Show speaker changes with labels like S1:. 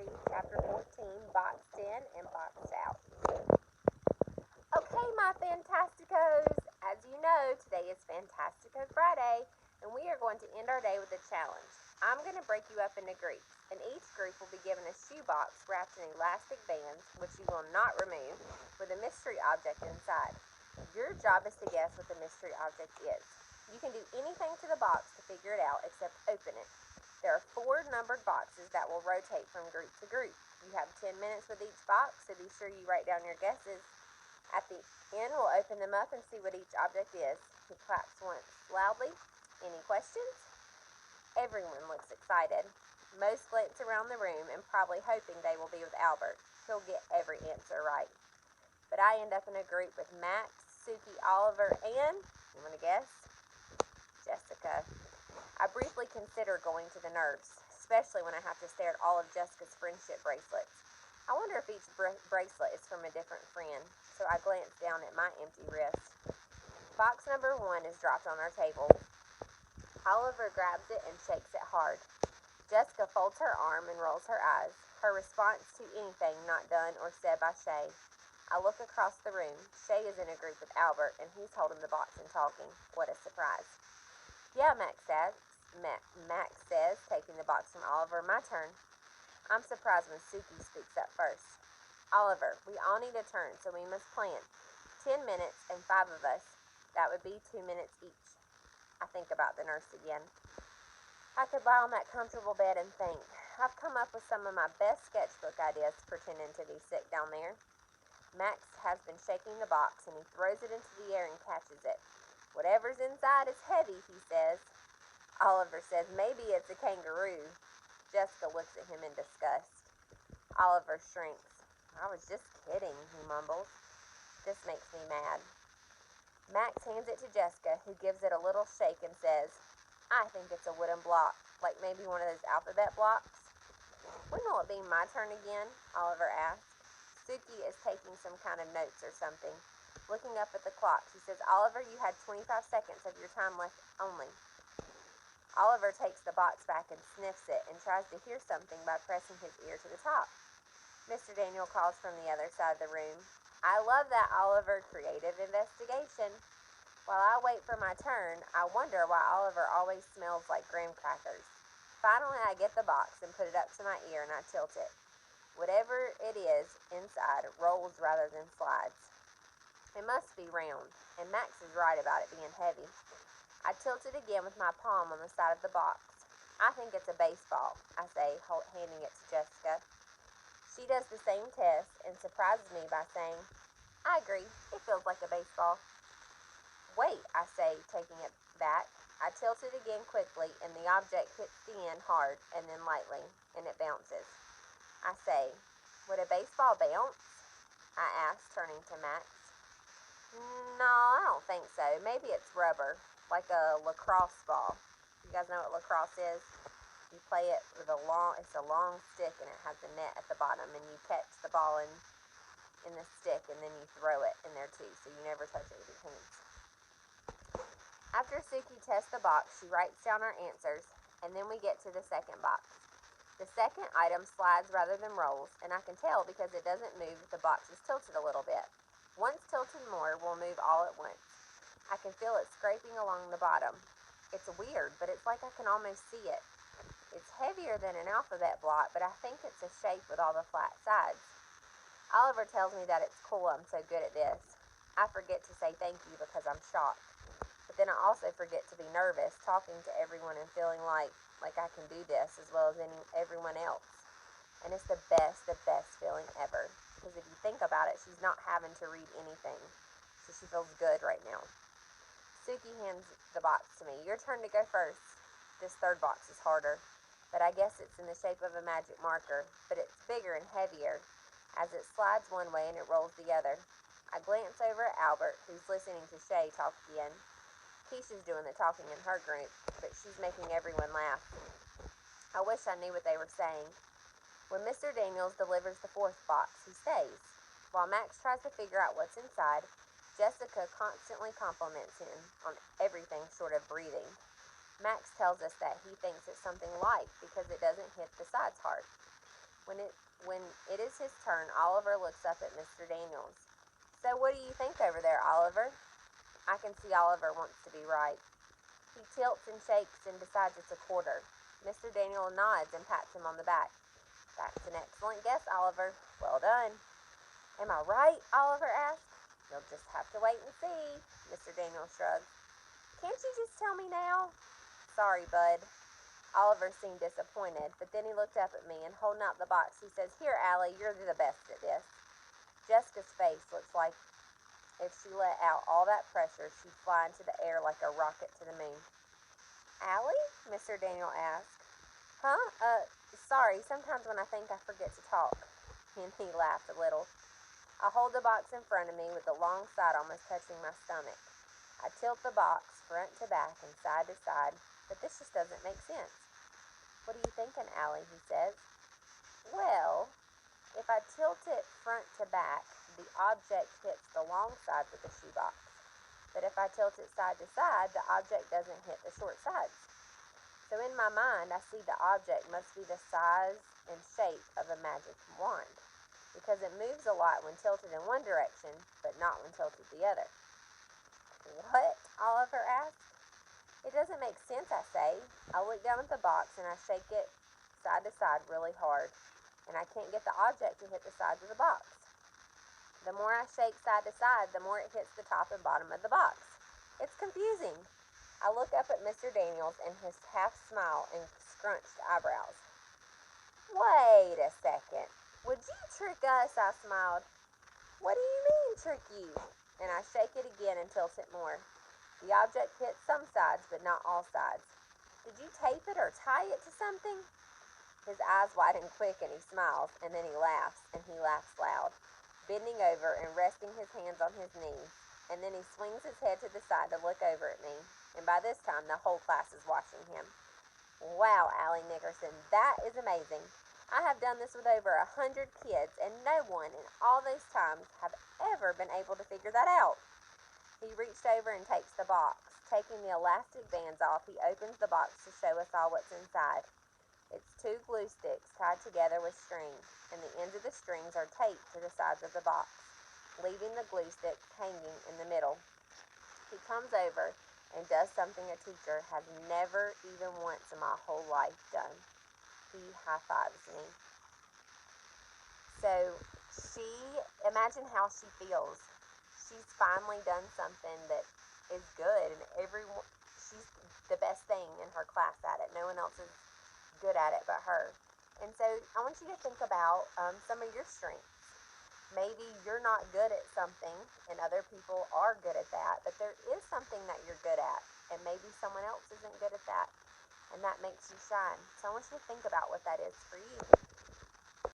S1: read chapter 14, boxed in and boxed out. Okay, my Fantasticos, as you know, today is Fantastico Friday, and we are going to end our day with a challenge. I'm going to break you up into groups, and each group will be given a shoebox wrapped in elastic bands, which you will not remove, with a mystery object inside. Your job is to guess what the mystery object is. You can do anything to the box to figure it out except open it. There are 4 numbered boxes that will rotate from group to group. You have 10 minutes with each box, so be sure you write down your guesses. At the end, we'll open them up and see what each object is. He claps once loudly. Any questions? Everyone looks excited. Most glance around the room and probably hoping they will be with Albert. He'll get every answer right. But I end up in a group with Max, Suki, Oliver, and, you want to guess? Jessica. I briefly consider going to the nurse, especially when I have to stare at all of Jessica's friendship bracelets. I wonder if each bracelet is from a different friend, so I glance down at my empty wrist. Box number 1 is dropped on our table. Oliver grabs it and shakes it hard. Jessica folds her arm and rolls her eyes, her response to anything not done or said by Shay. I look across the room. Shay is in a group with Albert, and he's holding the box and talking. What a surprise. Yeah, Max says, taking the box from Oliver. My turn. I'm surprised when Suki speaks up first. Oliver, we all need a turn, so we must plan. 10 minutes and 5 of us. That would be 2 minutes each. I think about the nurse again. I could lie on that comfortable bed and think. I've come up with some of my best sketchbook ideas pretending to be sick down there. Max has been shaking the box, and he throws it into the air and catches it. Whatever's inside is heavy, he says. Oliver says maybe it's a kangaroo. Jessica looks at him in disgust. Oliver shrinks. I was just kidding, he mumbles. This makes me mad. Max hands it to Jessica, who gives it a little shake and says, I think it's a wooden block, like maybe one of those alphabet blocks. When will it be my turn again? Oliver asks. Suki is taking some kind of notes or something. Looking up at the clock, she says, Oliver, you had 25 seconds of your time left only. Oliver takes the box back and sniffs it and tries to hear something by pressing his ear to the top. Mr. Daniel calls from the other side of the room. I love that, Oliver. Creative investigation. While I wait for my turn, I wonder why Oliver always smells like graham crackers. Finally, I get the box and put it up to my ear and I tilt it. Whatever it is inside rolls rather than slides. It must be round, and Max is right about it being heavy. I tilt it again with my palm on the side of the box. I think it's a baseball, I say, handing it to Jessica. She does the same test and surprises me by saying, I agree, it feels like a baseball. Wait, I say, taking it back. I tilt it again quickly, and the object hits the end hard and then lightly, and it bounces. I say, would a baseball bounce? I ask, turning to Max. No, I don't think so. Maybe it's rubber, like a lacrosse ball. You guys know what lacrosse is? You play it with it's a long stick and it has a net at the bottom, and you catch the ball in the stick and then you throw it in there too, so you never touch it with your hands. After Suki tests the box, she writes down our answers, and then we get to the second box. The second item slides rather than rolls, and I can tell because it doesn't move if the box is tilted a little bit. Once tilted more, we'll move all at once. I can feel it scraping along the bottom. It's weird, but it's like I can almost see it. It's heavier than an alphabet block, but I think it's a shape with all the flat sides. Oliver tells me that it's cool I'm so good at this. I forget to say thank you because I'm shocked. But then I also forget to be nervous, talking to everyone and feeling like I can do this as well as everyone else. And it's the best feeling ever. Because if you think about it, she's not having to read anything. So she feels good right now. Suki hands the box to me. Your turn to go first. This third box is harder, but I guess it's in the shape of a magic marker, but it's bigger and heavier as it slides one way and it rolls the other. I glance over at Albert, who's listening to Shay talk again. Keisha's doing the talking in her group, but she's making everyone laugh. I wish I knew what they were saying. When Mr. Daniels delivers the 4th box, he stays. While Max tries to figure out what's inside, Jessica constantly compliments him on everything short of breathing. Max tells us that he thinks it's something light because it doesn't hit the sides hard. When it is his turn, Oliver looks up at Mr. Daniels. So what do you think over there, Oliver? I can see Oliver wants to be right. He tilts and shakes and decides it's a quarter. Mr. Daniel nods and pats him on the back. That's an excellent guess, Oliver. Well done. Am I right? Oliver asked. You'll just have to wait and see, Mr. Daniel shrugged. Can't you just tell me now? Sorry, bud. Oliver seemed disappointed, but then he looked up at me and holding out the box, he says, Here, Allie, you're the best at this. Jessica's face looks like if she let out all that pressure, she'd fly into the air like a rocket to the moon. Allie? Mr. Daniel asked. Huh? Sorry, sometimes when I think I forget to talk. And he laughed a little. I hold the box in front of me with the long side almost touching my stomach. I tilt the box front to back and side to side, but this just doesn't make sense. What are you thinking, Allie? He says. Well, if I tilt it front to back, the object hits the long sides of the shoebox. But if I tilt it side to side, the object doesn't hit the short sides. So in my mind, I see the object must be the size and shape of a magic wand, because it moves a lot when tilted in one direction, but not when tilted the other. What? Oliver asked. It doesn't make sense, I say. I look down at the box and I shake it side to side really hard, and I can't get the object to hit the sides of the box. The more I shake side to side, the more it hits the top and bottom of the box. It's confusing. I look up at Mr. Daniels and his half smile and scrunched eyebrows. Wait a second. Would you trick us? I smiled. What do you mean, trick you? And I shake it again and tilt it more. The object hits some sides, but not all sides. Did you tape it or tie it to something? His eyes widen quick and he smiles, and then he laughs, and he laughs loud, bending over and resting his hands on his knees, and then he swings his head to the side to look over at me, and by this time the whole class is watching him. Wow, Allie Nickerson, that is amazing. I have done this with over 100 kids, and no one in all those times have ever been able to figure that out. He reached over and takes the box. Taking the elastic bands off, he opens the box to show us all what's inside. It's 2 glue sticks tied together with string, and the ends of the strings are taped to the sides of the box, leaving the glue stick hanging in the middle. He comes over and does something a teacher has never even once in my whole life done. He high-fives me. So imagine how she feels. She's finally done something that is good, and she's the best thing in her class at it. No one else is good at it but her. And so I want you to think about some of your strengths. Maybe you're not good at something and other people are good at that, but there is something that you're good at, and maybe someone else isn't good at that, and that makes you shine. So I want you to think about what that is for you.